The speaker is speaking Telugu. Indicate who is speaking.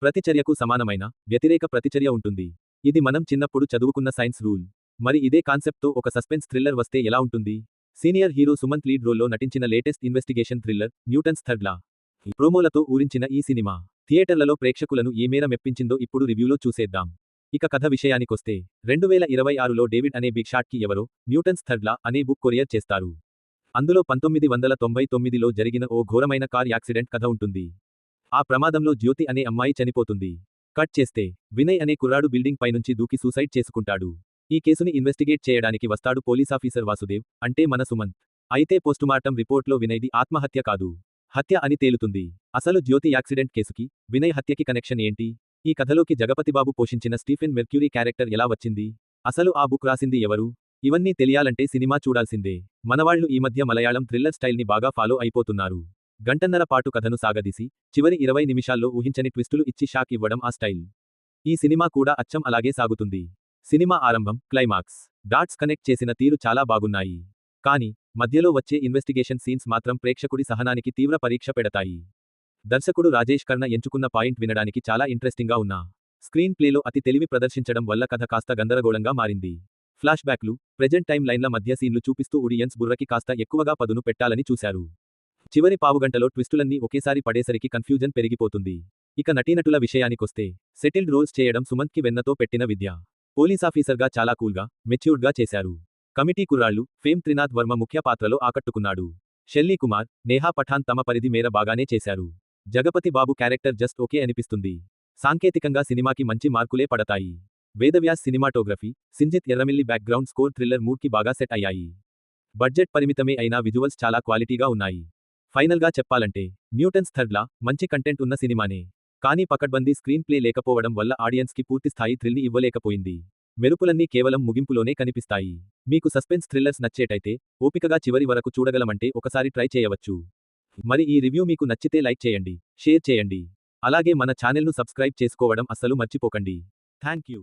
Speaker 1: ప్రతిచర్యకు సమానమైన వ్యతిరేక ప్రతిచర్య ఉంటుంది. ఇది మనం చిన్నప్పుడు చదువుకున్న సైన్స్ రూల్. మరి ఇదే కాన్సెప్ట్తో ఒక సస్పెన్స్ థ్రిల్లర్ వస్తే ఎలా ఉంటుంది? సీనియర్ హీరో సుమంత్ లీడ్ రోల్లో నటించిన latest investigation thriller Newton's third law. ప్రోమోలతో ఊరించిన ఈ సినిమా థియేటర్లలో ప్రేక్షకులను ఏ మేర మెప్పించిందో ఇప్పుడు రివ్యూలో చూసేద్దాం. ఇక కథ విషయానికొస్తే 2026లో డేవిడ్ అనే బిగ్ షాట్కి ఎవరో న్యూటన్స్ థర్డ్ లా అనే బుక్ కొరియర్ చేస్తారు. అందులో 1999లో జరిగిన ఓ ఘోరమైన కార్ యాక్సిడెంట్ కథ ఉంటుంది. ఆ ప్రమాదంలో జ్యోతి అనే అమ్మాయి చనిపోతుంది. కట్ చేస్తే వినయ్ అనే కుర్రాడు బిల్డింగ్ పైనుంచి దూకి సూసైడ్ చేసుకుంటాడు. ఈ కేసుని ఇన్వెస్టిగేట్ చేయడానికి వస్తాడు పోలీసాఫీసర్ వాసుదేవ్, అంటే మన సుమంత్. అయితే పోస్టుమార్టం రిపోర్ట్లో వినయ్ది ఆత్మహత్య కాదు, హత్య అని తేలుతుంది. అసలు జ్యోతి యాక్సిడెంట్ కేసుకి వినయ్ హత్యకి కనెక్షన్ ఏంటి? ఈ కథలోకి జగపతిబాబు పోషించిన స్టీఫెన్ మెర్క్యూరీ క్యారెక్టర్ ఎలా వచ్చింది? అసలు ఆ బుక్ రాసింది ఎవరు? ఇవన్నీ తెలియాలంటే సినిమా చూడాల్సిందే. మనవాళ్లు ఈ మధ్య మలయాళం థ్రిల్లర్ స్టైల్ని బాగా ఫాలో అయిపోతున్నారు. గంటన్నర పాటు కథను సాగదీసి చివరి 20 నిమిషాల్లో ఊహించని ట్విస్టులు ఇచ్చి షాక్ ఇవ్వడం ఆ స్టైల్. ఈ సినిమా కూడా అచ్చం అలాగే సాగుతుంది. సినిమా ఆరంభం, క్లైమాక్స్, డాట్స్ కనెక్ట్ చేసిన తీరు చాలా బాగున్నాయి. కానీ మధ్యలో వచ్చే ఇన్వెస్టిగేషన్ సీన్స్ మాత్రం ప్రేక్షకుడి సహనానికి తీవ్ర పరీక్ష పెడతాయి. దర్శకుడు రాజేష్ కర్ణ ఎంచుకున్న పాయింట్ వినడానికి చాలా ఇంట్రెస్టింగ్గా ఉన్నా స్క్రీన్ ప్లేలో అతి తెలివి ప్రదర్శించడం వల్ల కథ కాస్త గందరగోళంగా మారింది. ఫ్లాష్ బ్యాక్లు, ప్రెజెంట్ టైం లైన్ల మధ్య సీన్లు చూపిస్తూ ఆడియన్స్ బుర్రకి కాస్త ఎక్కువగా పదును పెట్టాలని చూశారు. చివరి పావుగంటలో ట్విస్టులన్నీ ఒకేసారి పడేసరికి కన్ఫ్యూజన్ పెరిగిపోతుంది. ఇక నటీనటుల విషయానికొస్తే సెటిల్డ్ రోల్స్ చేయడం సుమంత్కి వెన్నతో పెట్టిన విద్య. పోలీసాఫీసర్గా చాలా కూల్గా, మెచ్యూర్డ్గా చేశారు. కమిటీ కుర్రాళ్లు, ఫేమ్ త్రినాథ్ వర్మ ముఖ్య పాత్రలో ఆకట్టుకున్నాడు. షెల్లీ కుమార్, నేహా పఠాన్ తమ పరిధి మేర బాగానే చేశారు. Jagapathi Babu character just okay అనిపిస్తుంది. సాంకేతికంగా సినిమాకి మంచి మార్కులే పడతాయి. Vedavyas cinematography, Sinjith Erramilli background score thriller మూడ్కి బాగా సెట్ అయ్యాయి. బడ్జెట్ పరిమితమే అయినా విజువల్స్ చాలా క్వాలిటీగా ఉన్నాయి. ఫైనల్గా చెప్పాలంటే న్యూటన్స్ థర్డ్ లా మంచి కంటెంట్ ఉన్న సినిమానే. కానీ పకడ్బందీ స్క్రీన్ ప్లే లేకపోవడం వల్ల ఆడియన్స్కి పూర్తిస్థాయి థ్రిల్ని ఇవ్వలేకపోయింది. మెరుపులన్నీ కేవలం ముగింపులోనే కనిపిస్తాయి. మీకు సస్పెన్స్ థ్రిల్లర్స్ నచ్చేటైతే ఓపికగా చివరి వరకు చూడగలమంటే ఒకసారి ట్రై చేయవచ్చు. మరి ఈ రివ్యూ మీకు నచ్చితే లైక్ చేయండి, షేర్ చేయండి. అలాగే మన ఛానల్ను సబ్స్క్రైబ్ చేసుకోవడం అస్సలు మర్చిపోకండి. Thank you.